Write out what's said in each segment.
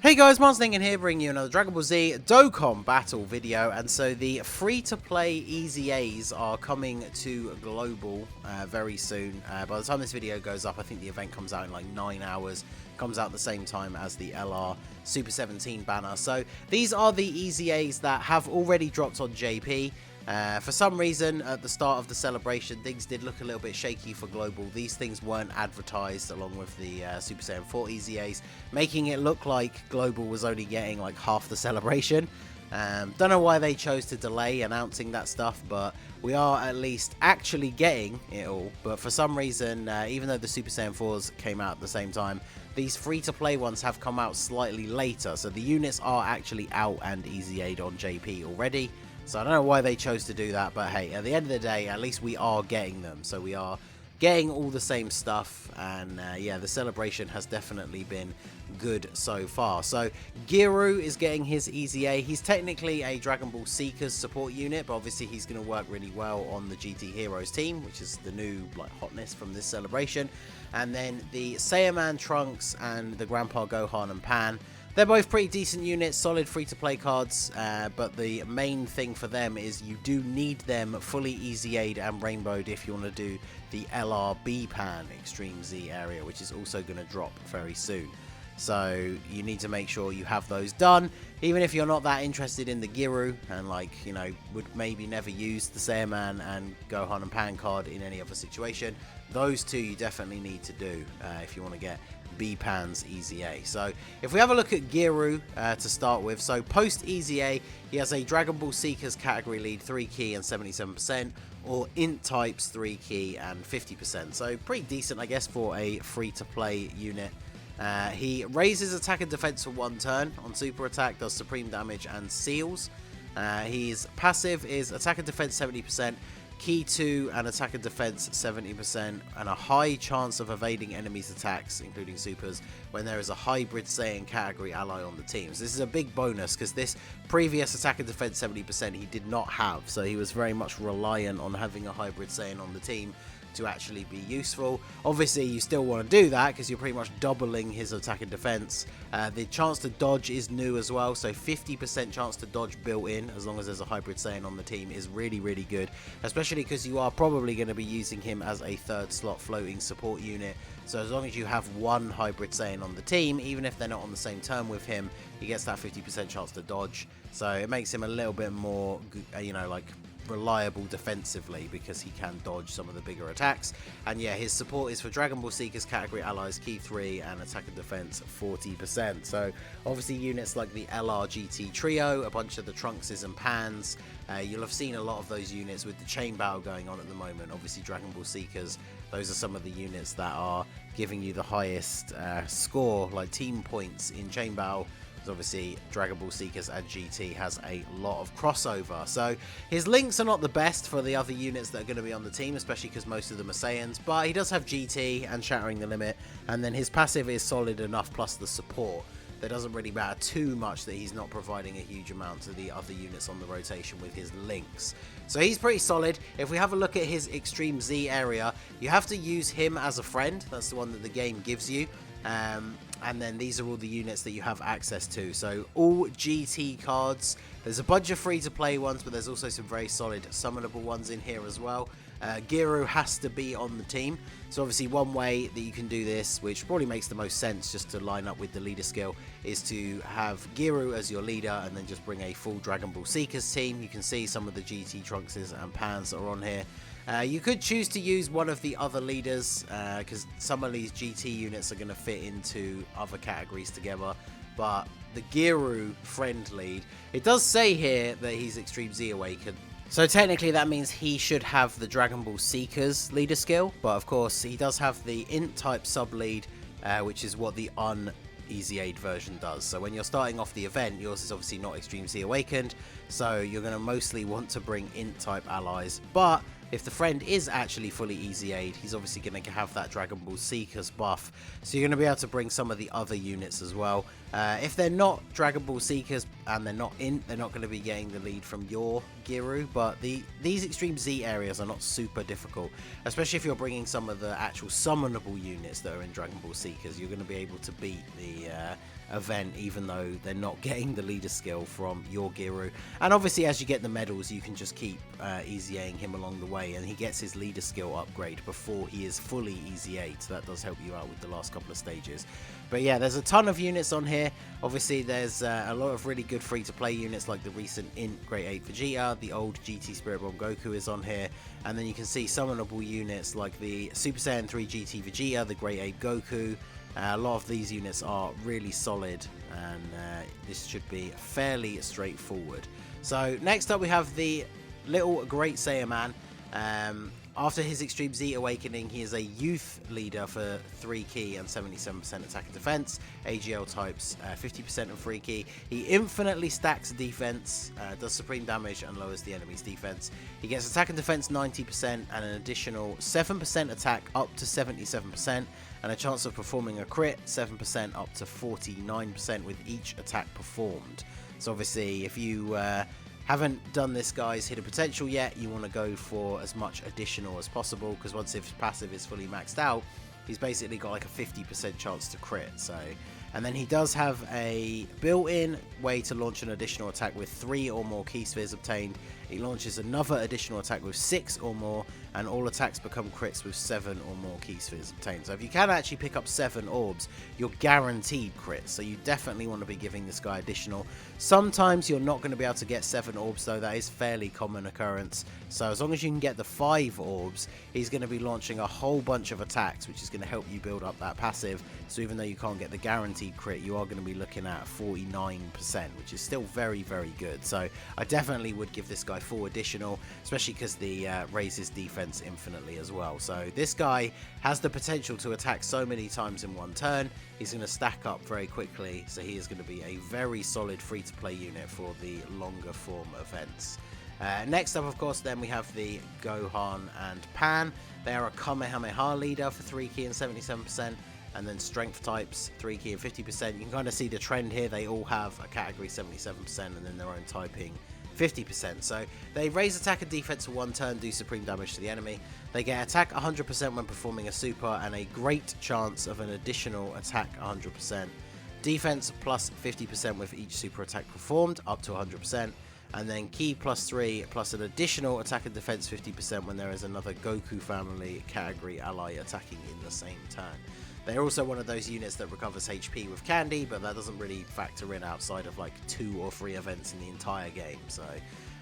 Hey guys, Marsling here bringing you another Dragon Ball Z Dokkan battle video, and so the free-to-play EZAs are coming to global very soon. By the time this video goes up, I think the event comes out in like 9 hours, comes out at the same time as the LR Super 17 banner. So these are the EZAs that have already dropped on JP. For some reason, at the start of the celebration, things did look a little bit shaky for Global. These things weren't advertised along with the Super Saiyan 4 EZAs, making it look like Global was only getting like half the celebration. Don't know why they chose to delay announcing that stuff, but we are at least actually getting it all. But for some reason, even though the Super Saiyan 4s came out at the same time, these free-to-play ones have come out slightly later. So the units are actually out and EZA'd on JP already. So I don't know why they chose to do that, but hey, at the end of the day, at least we are getting them. So we are getting all the same stuff, and yeah, the celebration has definitely been good so far. So Giru is getting his EZA. He's technically a Dragon Ball Seekers support unit, but obviously he's going to work really well on the GT Heroes team, which is the new like hotness from this celebration. And then the Saiyaman Trunks and the Grandpa Gohan and Pan. They're both pretty decent units, solid free-to-play cards, but the main thing for them is you do need them fully EZA'd and rainbowed if you want to do the LRB Pan Extreme Z area, which is also going to drop very soon. So you need to make sure you have those done, even if you're not that interested in the Giru and like, you know, would maybe never use the Saiyaman and Gohan and Pan card in any other situation. Those two you definitely need to do if you want to get B-Pan's EZA. So if we have a look at Giru to start with, so post EZA he has a Dragon Ball Seekers category lead 3 key and 77%, or int types 3 key and 50%. So pretty decent, I guess, for a free-to-play unit. He raises attack and defense for 1 turn on super attack, does supreme damage and seals. His passive is attack and defense 70%, key 2 and attack and defense 70%, and a high chance of evading enemies' attacks, including supers, when there is a hybrid Saiyan category ally on the team. So this is a big bonus, because this previous attack and defense 70% he did not have, so he was very much reliant on having a hybrid Saiyan on the team to actually be useful. Obviously you still want to do that because you're pretty much doubling his attack and defense. The chance to dodge is new as well, so 50% chance to dodge built in as long as there's a hybrid Saiyan on the team is really good, especially because you are probably going to be using him as a 3rd slot floating support unit. So as long as you have 1 hybrid Saiyan on the team, even if they're not on the same turn with him, he gets that 50% chance to dodge. So it makes him a little bit more, you know, like reliable defensively because he can dodge some of the bigger attacks. And yeah, his support is for Dragon Ball Seekers category allies key 3 and attack and defense 40%. So obviously units like the LR GT trio, a bunch of the Trunkses and Pans, you'll have seen a lot of those units with the chain battle going on at the moment. Obviously Dragon Ball Seekers, those are some of the units that are giving you the highest score, like team points in chain battle. Obviously Dragon Ball Seekers and GT has a lot of crossover, so his links are not the best for the other units that are going to be on the team, especially because most of them are Saiyans, but he does have GT and Shattering the Limit, and then his passive is solid enough plus the support. That doesn't really matter too much that he's not providing a huge amount to the other units on the rotation with his links. So he's pretty solid. If we have a look at his Extreme Z area, you have to use him as a friend. That's the one that the game gives you. And then these are all the units that you have access to. So all GT cards. There's a bunch of free-to-play ones, but there's also some very solid summonable ones in here as well. Giru has to be on the team. So obviously one way that you can do this, which probably makes the most sense just to line up with the leader skill, is to have Giru as your leader and then just bring a full Dragon Ball Seekers team. You can see some of the GT Trunkses and Pans that are on here. You could choose to use one of the other leaders because some of these GT units are going to fit into other categories together, but the Giru friend lead, it does say here that he's Extreme Z Awakened, so technically that means he should have the Dragon Ball Seekers leader skill, but of course he does have the int type sub lead, which is what the EZA'd version does. So when you're starting off the event, yours is obviously not Extreme Z Awakened, so you're going to mostly want to bring int type allies, but if the friend is actually fully EZA'd, he's obviously going to have that Dragon Ball Seekers buff, so you're going to be able to bring some of the other units as well. If they're not Dragon Ball Seekers and they're not int, they're not going to be getting the lead from your Giru, but these Extreme Z areas are not super difficult, especially if you're bringing some of the actual summonable units that are in Dragon Ball Seekers. You're going to be able to beat the event, even though they're not getting the leader skill from your Giru. And obviously as you get the medals, you can just keep EZAing him along the way, and he gets his leader skill upgrade before he is fully EZA'd, so that does help you out with the last couple of stages. But yeah, there's a ton of units on here. Obviously there's a lot of really good free-to-play units like the recent Int Grade 8 Vegeta, the old GT Spirit Bomb Goku is on here, and then you can see summonable units like the Super Saiyan 3 GT Vegeta, the Grade 8 Goku. A lot of these units are really solid, and this should be fairly straightforward. So next up we have the little Great Saiyaman. After his Extreme Z Awakening, he is a youth leader for 3 key and 77% attack and defense. AGL types 50% and 3 key. He infinitely stacks defense, does supreme damage and lowers the enemy's defense. He gets attack and defense 90% and an additional 7% attack up to 77%, and a chance of performing a crit 7% up to 49% with each attack performed. So obviously if you haven't done this guy's hidden potential yet, you want to go for as much additional as possible, because once his passive is fully maxed out, he's basically got like a 50% chance to crit. So, and then he does have a built-in way to launch an additional attack with 3 or more key spheres obtained. He launches another additional attack with 6 or more, and all attacks become crits with 7 or more key spheres obtained. So if you can actually pick up 7 orbs, you're guaranteed crits. So you definitely want to be giving this guy additional. Sometimes you're not going to be able to get 7 orbs though. That is fairly common occurrence. So as long as you can get the 5 orbs, he's going to be launching a whole bunch of attacks, which is going to help you build up that passive. So even though you can't get the guaranteed crit, you are going to be looking at 49%, which is still very, very good. So I definitely would give this guy 4 additional, especially because the raises defense infinitely as well. So this guy has the potential to attack so many times in one turn. He's going to stack up very quickly, so he is going to be a very solid free-to-play unit for the longer form events. Next up, of course, then we have the Gohan and Pan. They are a Kamehameha leader for 3 key and 77%. And then strength types 3 key and 50%. You can kind of see the trend here. They all have a category 77% and then their own typing 50%. So they raise attack and defense for 1 turn, do supreme damage to the enemy. They get attack 100% when performing a super, and a great chance of an additional attack 100%. Defense plus 50% with each super attack performed, up to 100%. And then key plus 3 plus an additional attack and defense 50% when there is another Goku family category ally attacking in the same turn. They're also one of those units that recovers HP with candy, but that doesn't really factor in outside of like 2 or 3 events in the entire game. So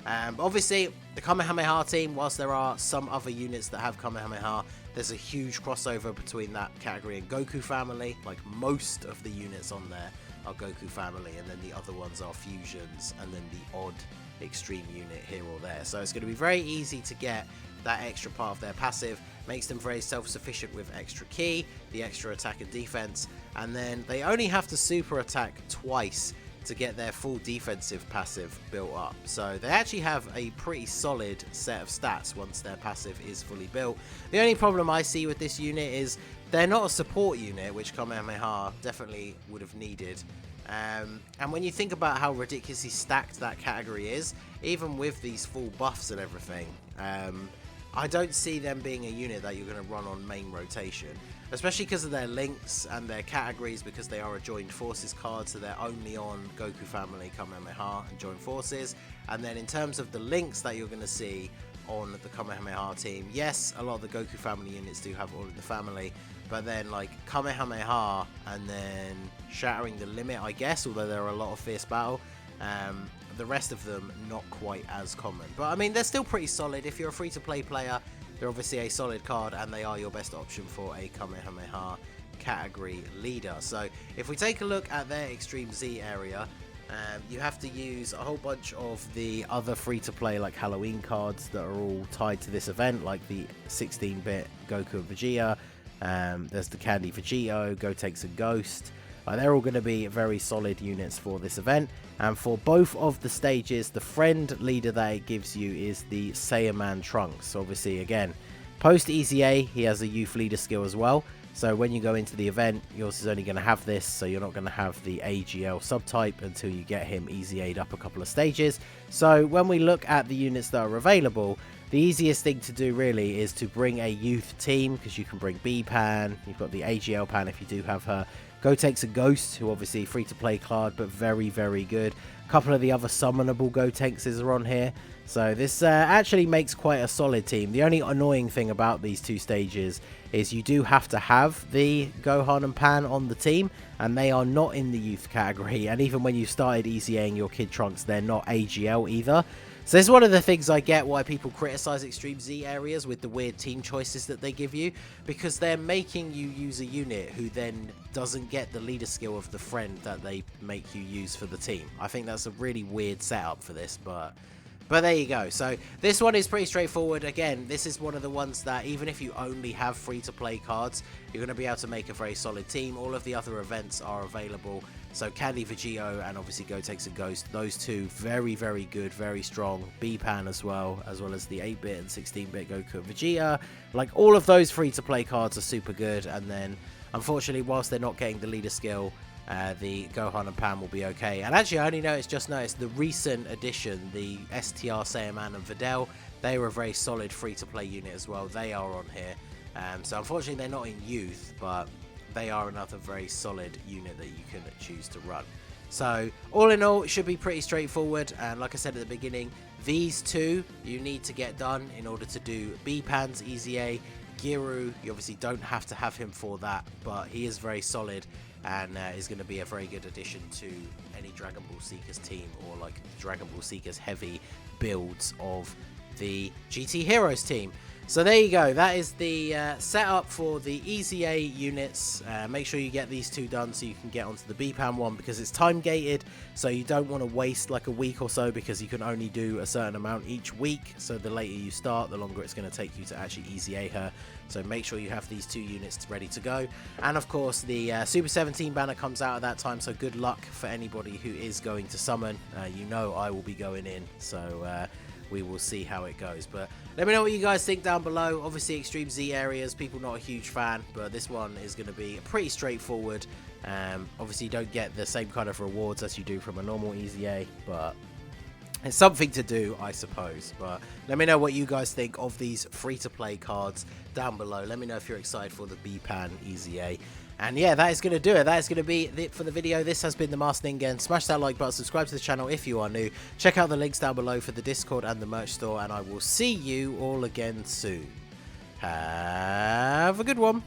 obviously the Kamehameha team, whilst there are some other units that have Kamehameha, there's a huge crossover between that category and Goku family. Like most of the units on there are Goku family, and then the other ones are fusions, and then the odd extreme unit here or there. So it's going to be very easy to get that extra part of their passive. Makes them very self-sufficient with extra key, the extra attack and defense, and then they only have to super attack twice to get their full defensive passive built up. So they actually have a pretty solid set of stats once their passive is fully built. The only problem I see with this unit is they're not a support unit, which Kamehameha definitely would have needed. And when you think about how ridiculously stacked that category is, even with these full buffs and everything, I don't see them being a unit that you're going to run on main rotation, especially because of their links and their categories, because they are a joined forces card, so they're only on Goku family, Kamehameha and joined forces. And then in terms of the links that you're going to see on the Kamehameha team, yes, a lot of the Goku family units do have all of the family, but then like Kamehameha and then Shattering the Limit, I guess, although there are a lot of Fierce Battle, the rest of them not quite as common. But I mean, they're still pretty solid. If you're a free-to-play player, they're obviously a solid card, and they are your best option for a Kamehameha category leader. So if we take a look at their Extreme Z area, you have to use a whole bunch of the other free-to-play like Halloween cards that are all tied to this event, like the 16-bit Goku and Vegeta. There's the Candy Vegito, Gotenks and Ghost. They're all going to be very solid units for this event. And for both of the stages, the friend leader that it gives you is the Saiyaman Trunks. So obviously, again, post EZA, he has a youth leader skill as well. So when you go into the event, yours is only going to have this, so you're not going to have the AGL subtype until you get him EZA'd up a couple of stages. So when we look at the units that are available, the easiest thing to do really is to bring a youth team, because you can bring B-Pan, you've got the AGL Pan if you do have her. Go takes a Ghost, who obviously free-to-play card, but very, very good. A couple of the other summonable Go tanks are on here. So this actually makes quite a solid team. The only annoying thing about these two stages is you do have to have the Gohan and Pan on the team, and they are not in the youth category. And even when you started EZAing your Kid Trunks, they're not AGL either. So this is one of the things I get why people criticize Extreme Z areas with the weird team choices that they give you, because they're making you use a unit who then doesn't get the leader skill of the friend that they make you use for the team. I think that's a really weird setup for this, but there you go. So this one is pretty straightforward. Again, this is one of the ones that even if you only have free-to-play cards, you're going to be able to make a very solid team. All of the other events are available. So Candy Vegito and obviously Go Takes a Ghost. Those two, very, very good, very strong. B-Pan as well as the 8-bit and 16-bit Goku and Vegeta. Like, all of those free-to-play cards are super good. And then, unfortunately, whilst they're not getting the leader skill, the Gohan and Pan will be okay. And actually, I only just noticed the recent addition, the STR Saiyaman and Videl, they were a very solid free-to-play unit as well. They are on here. So unfortunately, they're not in youth, but they are another very solid unit that you can choose to run. So all in all, it should be pretty straightforward. And like I said at the beginning, these two you need to get done in order to do B-Pan's EZA. Giru, you obviously don't have to have him for that, but he is very solid and is going to be a very good addition to any Dragon Ball Seekers team, or like Dragon Ball Seekers heavy builds of the GT Heroes team. So there you go, that is the setup for the EZA units. Make sure you get these two done so you can get onto the B-Pan one, because it's time gated, so you don't want to waste like a week or so, because you can only do a certain amount each week. So the later you start, the longer it's going to take you to actually EZA her. So make sure you have these two units ready to go. And of course the Super 17 banner comes out at that time, so good luck for anybody who is going to summon. You know I will be going in, so we will see how it goes. But let me know what you guys think down below. Obviously Extreme Z areas, people not a huge fan, but this one is going to be pretty straightforward. Obviously you don't get the same kind of rewards as you do from a normal EZA, but it's something to do, I suppose. But let me know what you guys think of these free-to-play cards down below. Let me know if you're excited for the B-Pan EZA. And yeah, that is going to do it. That is going to be it for the video. This has been the Master Ningen. Smash that like button, subscribe to the channel if you are new. Check out the links down below for the Discord and the merch store, and I will see you all again soon. Have a good one.